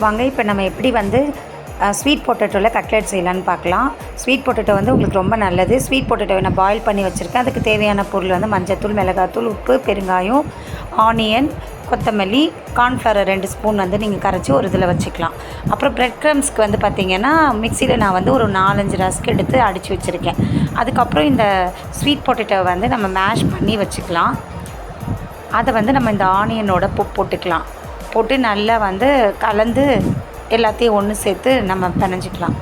வாங்க இப்போ நம்ம எப்படி வந்து ஸ்வீட் பொட்டேட்டோவில் கட்லெட் செய்யலான்னு பார்க்கலாம். ஸ்வீட் பொட்டேட்டோ வந்து உங்களுக்கு ரொம்ப நல்லது. ஸ்வீட் பொட்டேட்டோவை நான் பாயில் பண்ணி வச்சுருக்கேன். அதுக்கு தேவையான பொருள் வந்து மஞ்சத்தூள், மிளகாத்தூள், உப்பு, பெருங்காயம், ஆனியன், கொத்தமல்லி, கார்ன்ஃப்ளவர் 2 ஸ்பூன் வந்து நீங்கள் கரைச்சி ஒரு இதில் வச்சுக்கலாம். அப்புறம் ப்ரெட் க்ரம்ஸ்க்கு வந்து பார்த்திங்கன்னா மிக்சியில் நான் வந்து ஒரு 4-5 ரஸ்க் எடுத்து அடித்து வச்சுருக்கேன். அதுக்கப்புறம் இந்த ஸ்வீட் பொட்டேட்டோவை வந்து நம்ம மேஷ் பண்ணி வச்சுக்கலாம். அதை வந்து நம்ம இந்த ஆனியனோட போட்டுக்கலாம். போட்டு நல்லா வந்து கலந்து எல்லாத்தையும் ஒன்று சேர்த்து நம்ம பிணைஞ்சிக்கலாம்.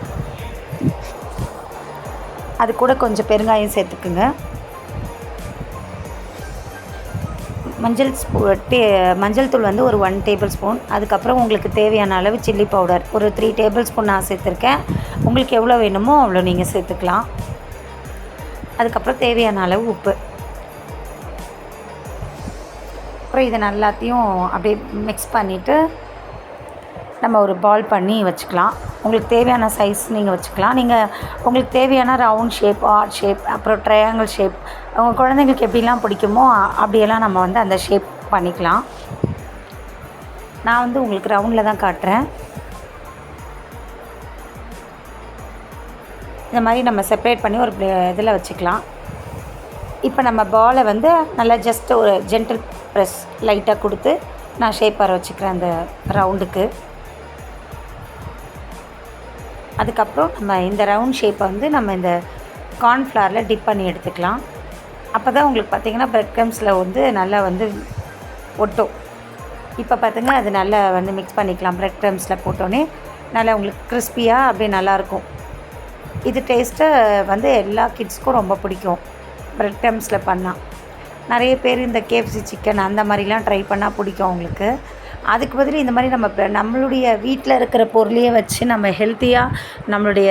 அது கூட கொஞ்சம் பெருங்காயம் சேர்த்துக்குங்க. மஞ்சள் தூள் வந்து ஒரு 1 டேபிள் ஸ்பூன். அதுக்கப்புறம் உங்களுக்கு தேவையான அளவு சில்லி பவுடர் ஒரு 3 டேபிள் ஸ்பூன் நான் சேர்த்துருக்கேன். உங்களுக்கு எவ்வளோ வேணுமோ அவ்வளோ நீங்கள் சேர்த்துக்கலாம். அதுக்கப்புறம் தேவையான அளவு உப்பு. அப்புறம் இதை எல்லாத்தையும் அப்படியே மிக்ஸ் பண்ணிவிட்டு நம்ம ஒரு பால் பண்ணி வச்சுக்கலாம். உங்களுக்கு தேவையான சைஸ் நீங்கள் வச்சுக்கலாம். நீங்கள் உங்களுக்கு தேவையான ரவுண்ட் ஷேப், ஹார்ட் ஷேப், அப்புறம் ட்ரையாங்கிள் ஷேப், உங்கள் குழந்தைங்களுக்கு எப்படிலாம் பிடிக்குமோ அப்படியெல்லாம் நம்ம வந்து அந்த ஷேப் பண்ணிக்கலாம். நான் வந்து உங்களுக்கு ரவுண்டில் தான் காட்டுறேன். இந்த மாதிரி நம்ம செப்பரேட் பண்ணி ஒரு இதில் வச்சுக்கலாம். இப்போ நம்ம பாலை வந்து நல்லா ஜஸ்ட் ஒரு ஜென்டில் ப்ரெஸ் லைட்டாக கொடுத்து நான் ஷேப் வர வச்சுக்கிறேன் அந்த ரவுண்டுக்கு. அதுக்கப்புறம் நம்ம இந்த ரவுண்ட் ஷேப்பை வந்து நம்ம இந்த கார்ன்ஃப்ளவரில் டிப் பண்ணி எடுத்துக்கலாம். அப்போ தான் உங்களுக்கு பார்த்திங்கன்னா ப்ரெட் க்ரம்ஸில் வந்து நல்லா வந்து ஒட்டும். இப்போ பார்த்திங்கன்னா அது நல்லா வந்து மிக்ஸ் பண்ணிக்கலாம். ப்ரெட் க்ரம்ஸில் போட்டோன்னே நல்லா உங்களுக்கு கிறிஸ்பியாக அப்படியே நல்லாயிருக்கும். இது டேஸ்ட்டை வந்து எல்லா கிட்ஸ்க்கும் ரொம்ப பிடிக்கும். ப்ரெட் க்ரம்ஸில் பண்ணால் நிறைய பேர் இந்த KFC சிக்கன் அந்த மாதிரிலாம் ட்ரை பண்ணால் பிடிக்கும் அவங்களுக்கு. அதுக்கு பதில் இந்த மாதிரி நம்மளுடைய வீட்டில் இருக்கிற பொருளையே வச்சு நம்ம ஹெல்த்தியாக நம்மளுடைய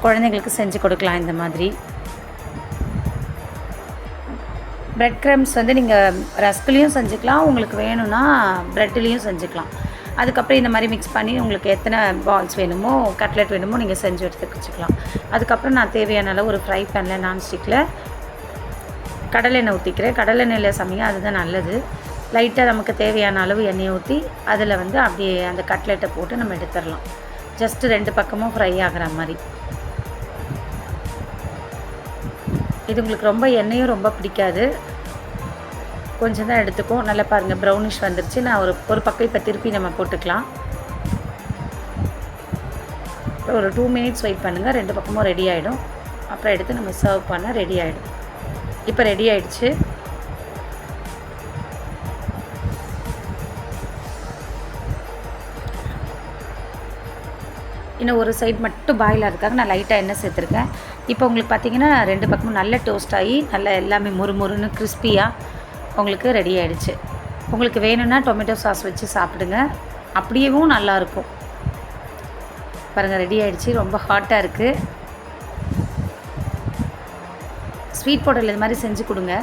குழந்தைங்களுக்கு செஞ்சு கொடுக்கலாம். இந்த மாதிரி ப்ரெட் க்ரம்ஸ் வந்து நீங்கள் ரஸ்க்லேயும் செஞ்சுக்கலாம், உங்களுக்கு வேணும்னா ப்ரெட்லேயும் செஞ்சுக்கலாம். அதுக்கப்புறம் இந்த மாதிரி மிக்ஸ் பண்ணி உங்களுக்கு எத்தனை பால்ஸ் வேணுமோ, கட்லெட் வேணுமோ நீங்கள் செஞ்சு எடுத்து வச்சுக்கலாம். அதுக்கப்புறம் நான் தேவையான அளவு ஒரு ஃப்ரை பேனில் நான்ஸ்டிக்கில் கடலெண்ணெய் ஊற்றிக்கிறேன். கடலெண்ணெயில் சமைங்க, அதுதான் நல்லது. லைட்டாக நமக்கு தேவையான அளவு எண்ணெயை ஊற்றி அதில் வந்து அப்படியே அந்த கட்லெட்டை போட்டு நம்ம எடுத்துடலாம். ஜஸ்ட்டு 2 பக்கமும் ஃப்ரை ஆகிற மாதிரி. இது உங்களுக்கு ரொம்ப எண்ணெயும் ரொம்ப பிடிக்காது, கொஞ்சம் தான் எடுத்துக்கும். நல்லா பாருங்கள் ப்ரௌனிஷ் வந்துருச்சு. நான் ஒரு பக்கம் இப்போ திருப்பி நம்ம போட்டுக்கலாம். ஒரு 2 மினிட்ஸ் வெயிட் பண்ணுங்கள், 2 பக்கமும் ரெடி ஆகிடும். அப்புறம் எடுத்து நம்ம சர்வ் பண்ண ரெடி ஆகிடும். இப்போ ரெடி ஆகிடுச்சு. இன்னும் ஒரு சைடு மட்டும் பாயில் ஆகிறதுக்காக நான் லைட்டாக எண்ணெய் சேர்த்துருக்கேன். இப்போ உங்களுக்கு பார்த்திங்கன்னா 2 பக்கமும் நல்ல டோஸ்ட் ஆகி நல்லா எல்லாமே முறுமுறுன்னு கிறிஸ்பியாக உங்களுக்கு ரெடி ஆகிடுச்சு. உங்களுக்கு வேணும்னா டொமேட்டோ சாஸ் வச்சு சாப்பிடுங்க, அப்படியேவும் நல்லாயிருக்கும். பாருங்கள் ரெடி ஆகிடுச்சு. ரொம்ப ஹாட்டாக இருக்குது. ஸ்வீட் பொட்டேட்டோ இது மாதிரி செஞ்சு கொடுங்க.